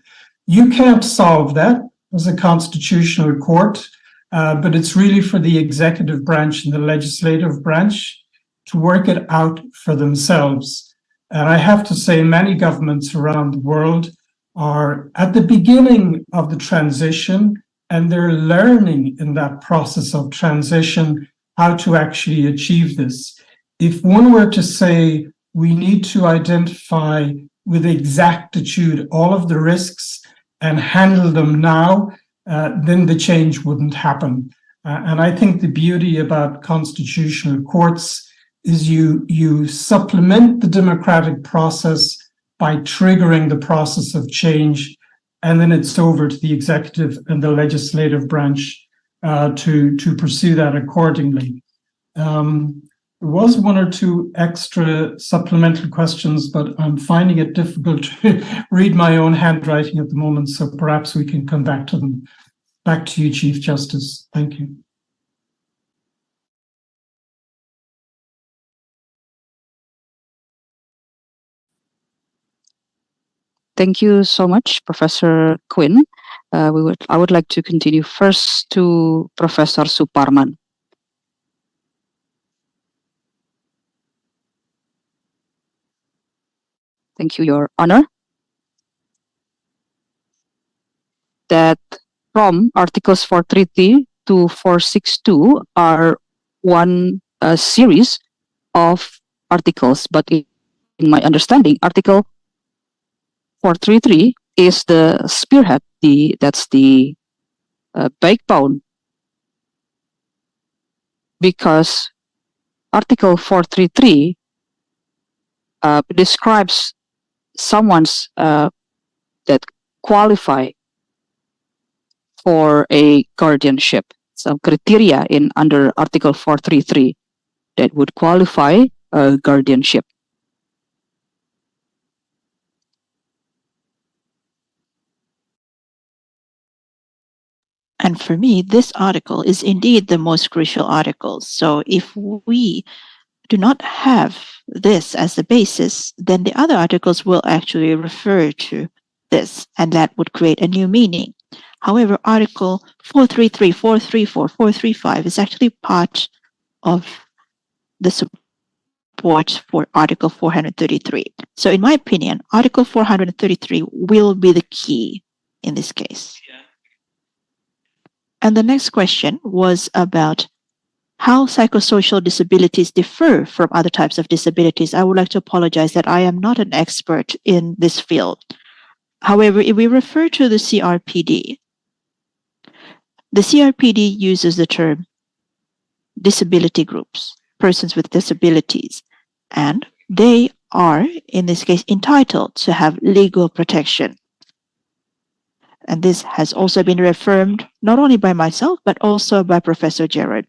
You can't solve that as a constitutional court, but it's really for the executive branch and the legislative branch to work it out for themselves. And I have to say, many governments around the world are at the beginning of the transition, and they're learning in that process of transition how to actually achieve this. If one were to say we need to identify with exactitude all of the risks and handle them now, then the change wouldn't happen. And I think the beauty about constitutional courts is you supplement the democratic process by triggering the process of change, and then it's over to the executive and the legislative branch to pursue that accordingly. There was one or two extra supplemental questions, but I'm finding it difficult to read my own handwriting at the moment, so perhaps we can come back to them. Back to you, Chief Justice. Thank you. Thank you so much, Professor Quinn. I would like to continue first to Professor Suparman. Thank you, Your Honor. That from Articles 433 to 462 are one series of articles, but in my understanding, Article 433 is the spearhead, that's the backbone, because Article 433 describes someone's that qualify for a guardianship. Some criteria under Article 433 that would qualify a guardianship. And for me, this article is indeed the most crucial article. So if we do not have this as the basis, then the other articles will actually refer to this, and that would create a new meaning. However, Article 433, 434, 435 is actually part of the support for Article 433. So in my opinion, Article 433 will be the key in this case. And the next question was about how psychosocial disabilities differ from other types of disabilities. I would like to apologize that I am not an expert in this field. However, if we refer to the CRPD uses the term disability groups, persons with disabilities, and they are, in this case, entitled to have legal protection. And this has also been reaffirmed not only by myself, but also by Professor Gerard.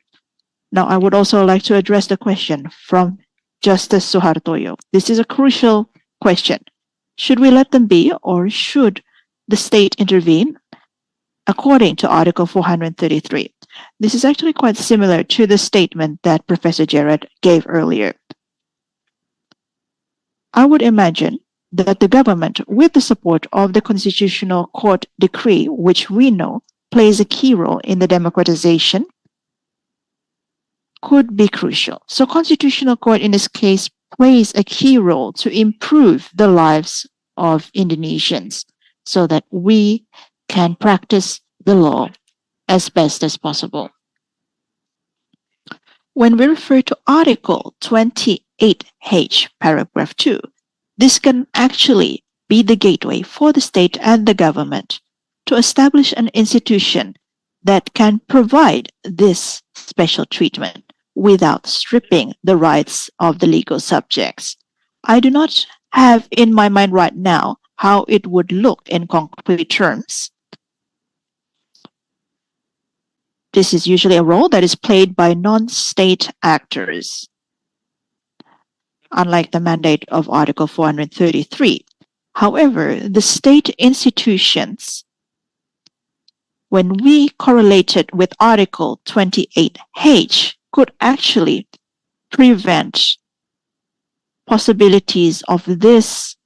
Now, I would also like to address the question from Justice Suhartoyo. This is a crucial question. Should we let them be, or should the state intervene according to Article 433? This is actually quite similar to the statement that Professor Gerard gave earlier. I would imagine that the government, with the support of the Constitutional Court decree, which we know plays a key role in the democratization, could be crucial. So Constitutional Court in this case plays a key role to improve the lives of Indonesians so that we can practice the law as best as possible. When we refer to Article 28H, paragraph 2, this can actually be the gateway for the state and the government to establish an institution that can provide this special treatment without stripping the rights of the legal subjects. I do not have in my mind right now how it would look in concrete terms. This is usually a role that is played by non-state actors, unlike the mandate of Article 433. However, the state institutions, when we correlate it with Article 28H, could actually prevent possibilities of this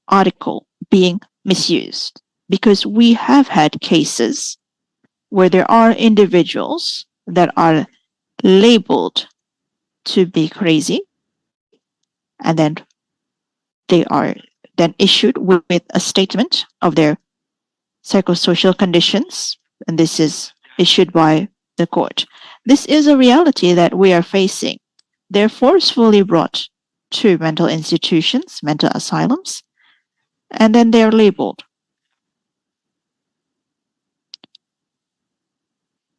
article being misused. because we have had cases where there are individuals that are labeled to be crazy, and then they are then issued with a statement of their psychosocial conditions, and this is issued by the court. This is a reality that we are facing. They're forcefully brought to mental institutions, mental asylums, and then they're labeled.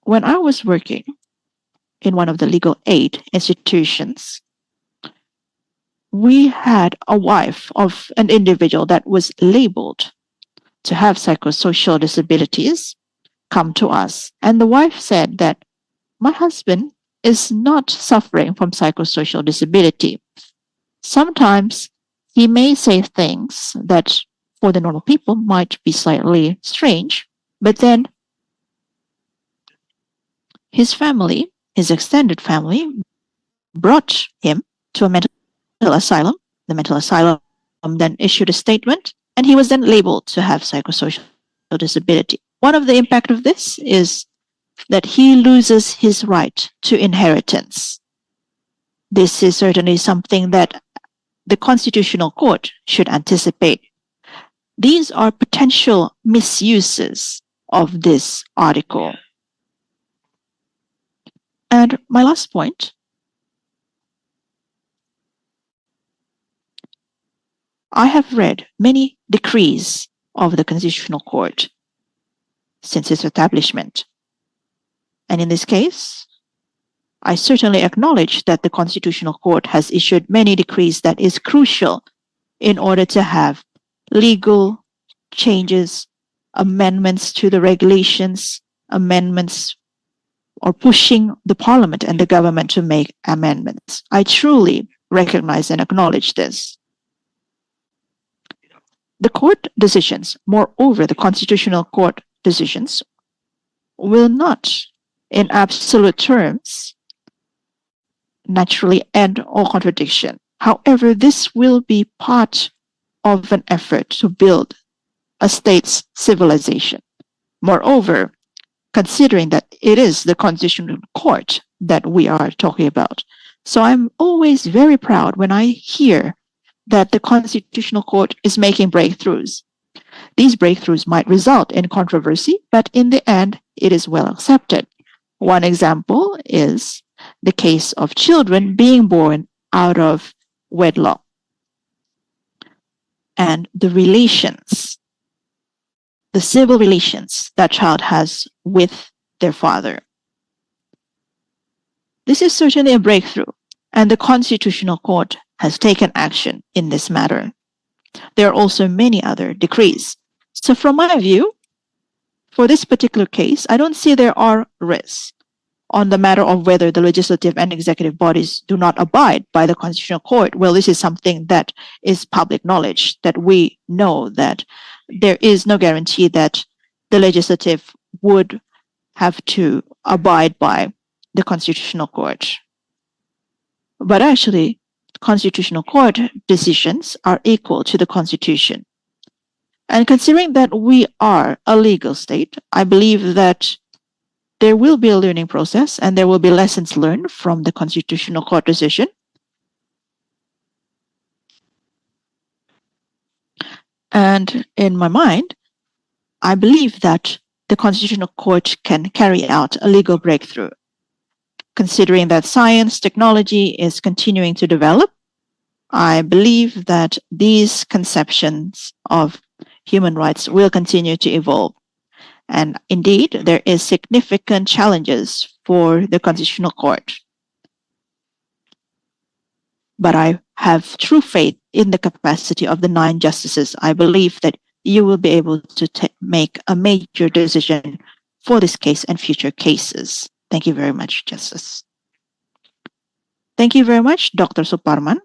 When I was working in one of the legal aid institutions, we had a wife of an individual that was labeled to have psychosocial disabilities come to us. And the wife said that my husband is not suffering from psychosocial disability. Sometimes he may say things that for the normal people might be slightly strange, but then his family, his extended family, brought him to a mental asylum. The mental asylum then issued a statement, and he was then labeled to have psychosocial disability. One of the impact of this is that he loses his right to inheritance. This is certainly something that the Constitutional Court should anticipate. These are potential misuses of this article. And my last point, I have read many decrees of the Constitutional Court since its establishment. And in this case, I certainly acknowledge that the Constitutional Court has issued many decrees that is crucial in order to have legal changes, amendments to the regulations, amendments, or pushing the parliament and the government to make amendments. I truly recognize and acknowledge this. The court decisions, moreover, the Constitutional Court decisions, will not, in absolute terms, naturally end all contradiction. However, this will be part of an effort to build a state's civilization. Moreover, considering that it is the Constitutional Court that we are talking about. So I'm always very proud when I hear that the Constitutional Court is making breakthroughs. These breakthroughs might result in controversy, but in the end, it is well accepted. One example is the case of children being born out of wedlock and the relations, the civil relations that child has with their father. This is certainly a breakthrough, and the Constitutional Court has taken action in this matter. There are also many other decrees. So from my view, for this particular case, I don't see there are risks on the matter of whether the legislative and executive bodies do not abide by the Constitutional Court. Well, this is something that is public knowledge, that we know that there is no guarantee that the legislative would have to abide by the Constitutional Court. But actually, Constitutional Court decisions are equal to the Constitution. And considering that we are a legal state, I believe that there will be a learning process and there will be lessons learned from the Constitutional Court decision. And in my mind, I believe that the Constitutional Court can carry out a legal breakthrough. Considering that science, technology is continuing to develop, I believe that these conceptions of human rights will continue to evolve. And indeed, there is significant challenges for the Constitutional Court. But I have true faith in the capacity of the 9 justices. I believe that you will be able to make a major decision for this case and future cases. Thank you very much, Justice. Thank you very much, Dr. Suparman.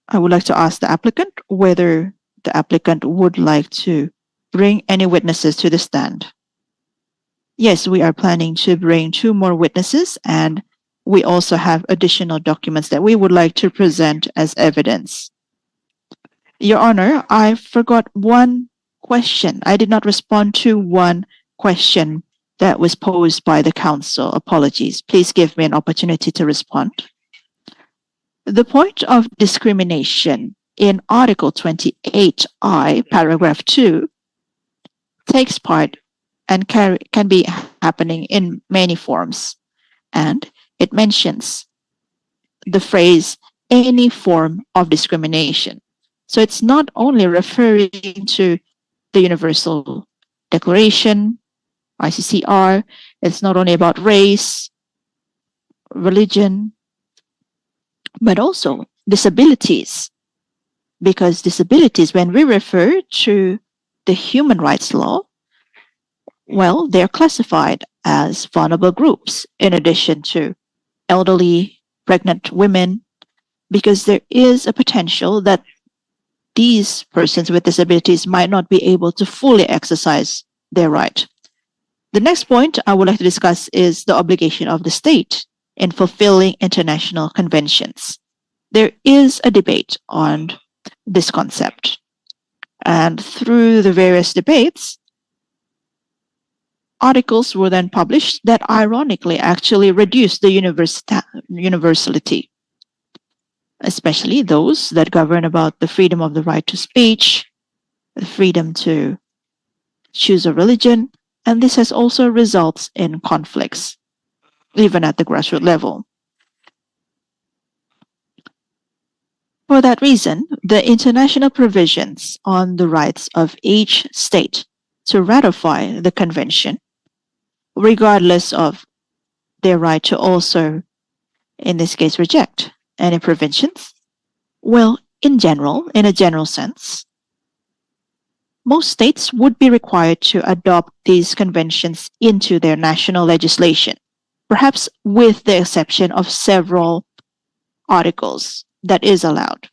I would like to ask the applicant whether the applicant would like to bring any witnesses to the stand. Yes, we are planning to bring 2 more witnesses, and we also have additional documents that we would like to present as evidence. Your Honor, I forgot one question. I did not respond to one question that was posed by the Council. Apologies. Please give me an opportunity to respond. The point of discrimination in Article 28I, paragraph 2, takes part and can be happening in many forms. And it mentions the phrase, any form of discrimination. So it's not only referring to the Universal Declaration, ICCR, it's not only about race, religion, but also disabilities. Because disabilities, when we refer to the human rights law, well, they're classified as vulnerable groups in addition to elderly, pregnant women, because there is a potential that these persons with disabilities might not be able to fully exercise their right. The next point I would like to discuss is the obligation of the state in fulfilling international conventions. There is a debate on this concept. And through the various debates, articles were then published that ironically actually reduced the universality, especially those that govern about the freedom of the right to speech, the freedom to choose a religion, and this has also results in conflicts, even at the grassroots level. For that reason, the international provisions on the rights of each state to ratify the convention, regardless of their right to also, in this case, reject any provisions, well, in a general sense, most states would be required to adopt these conventions into their national legislation, perhaps with the exception of several articles that is allowed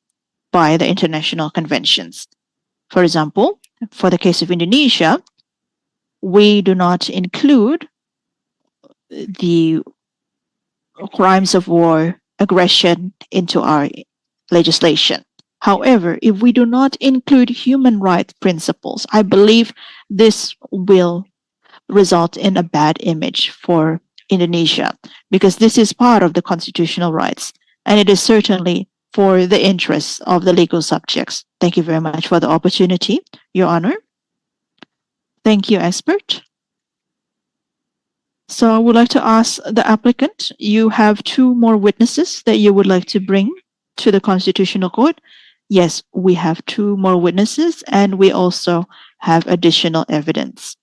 by the international conventions. For example, for the case of Indonesia, we do not include the crimes of war, aggression into our legislation. However, if we do not include human rights principles, I believe this will result in a bad image for Indonesia, because this is part of the constitutional rights, and it is certainly for the interests of the legal subjects. Thank you very much for the opportunity, Your Honor. Thank you, expert. So I would like to ask the applicant, you have two more witnesses that you would like to bring to the Constitutional Court. Yes, we have two more witnesses, and we also have additional evidence.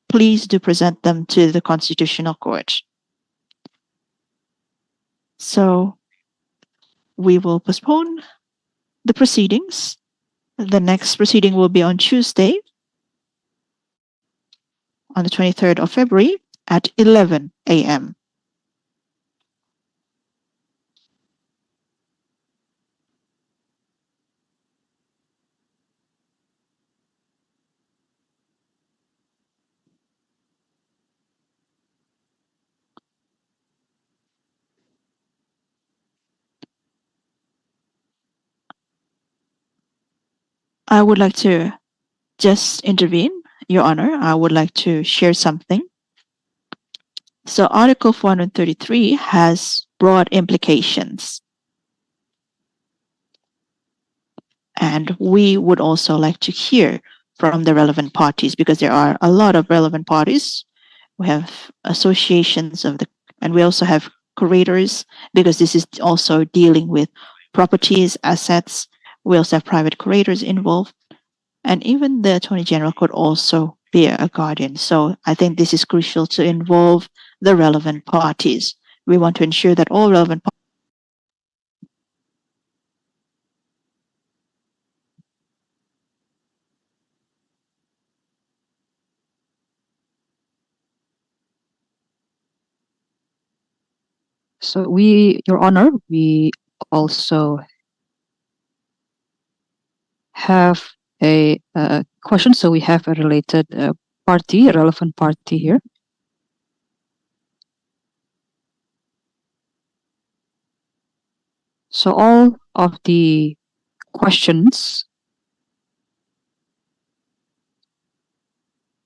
Please do present them to the Constitutional Court. So we will postpone the proceedings. The next proceeding will be on Tuesday, on the 23rd of February at 11 a.m. I would like to just intervene, Your Honor. I would like to share something. So Article 433 has broad implications. And we would also like to hear from the relevant parties, because there are a lot of relevant parties. We have associations and we also have curators, because this is also dealing with properties, assets. We also have private curators involved. And even the Attorney General could also be a guardian. So I think this is crucial to involve the relevant parties. We want to ensure that all relevant parties. So Your Honor, we also have a question. So we have a related party, a relevant party here. So all of the questions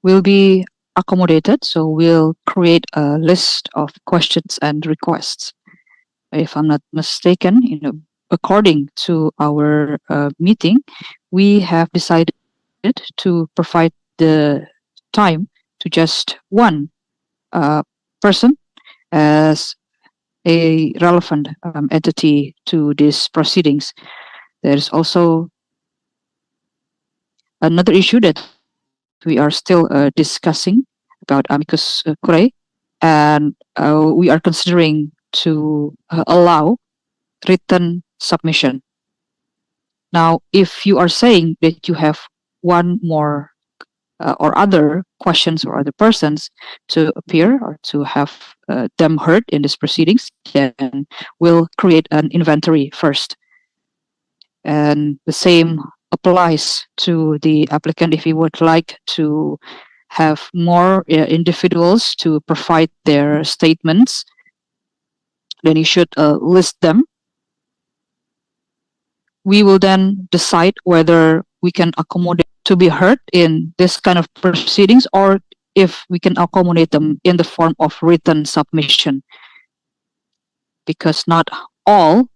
will be accommodated. So we'll create a list of questions and requests. If I'm not mistaken, according to our meeting, we have decided to provide the time to just one person as a relevant entity to these proceedings. There's also another issue that we are still discussing about amicus curiae, and we are considering to allow written submission. Now, if you are saying that you have one more or other questions or other persons to appear or to have them heard in these proceedings, then we'll create an inventory first. And the same applies to the applicant. If you would like to have more individuals to provide their statements, then you should list them. We will then decide whether we can accommodate to be heard in this kind of proceedings or if we can accommodate them in the form of written submission. Because not all,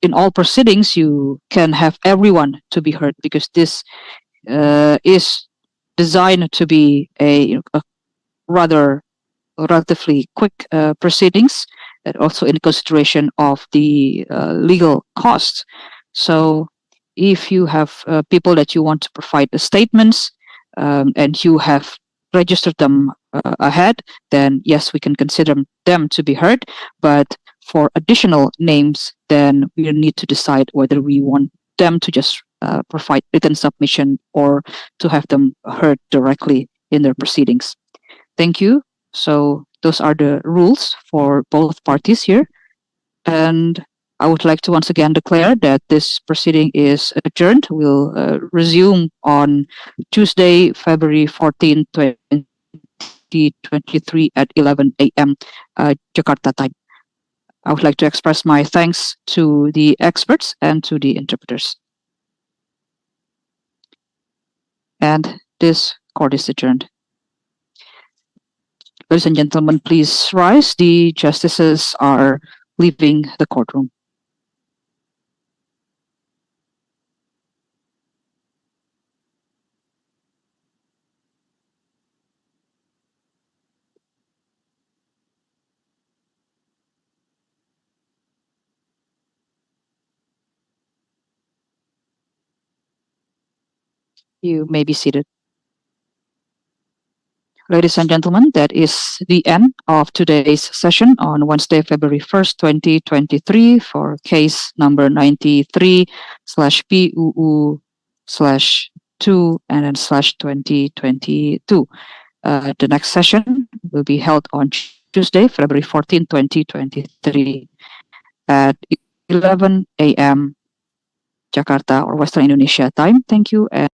in all proceedings, you can have everyone to be heard, because this is designed to be a rather relatively quick proceedings, and also in consideration of the legal costs. So if you have people that you want to provide the statements and you have registered them ahead, then yes, we can consider them to be heard. But for additional names, then we need to decide whether we want them to just provide written submission or to have them heard directly in their proceedings. Thank you. So those are the rules for both parties here. And I would like to once again declare that this proceeding is adjourned. We'll resume on Tuesday, February 14, 2023 at 11 a.m. Jakarta time. I would like to express my thanks to the experts and to the interpreters. And this court is adjourned. Ladies and gentlemen, please rise. The justices are leaving the courtroom. You may be seated. Ladies and gentlemen, that is the end of today's session on Wednesday, February 1st, 2023 for case number 93/PUU/2 and then /2022. The next session will be held on Tuesday, February 14, 2023 at 11 a.m. Jakarta or Western Indonesia time. Thank you. And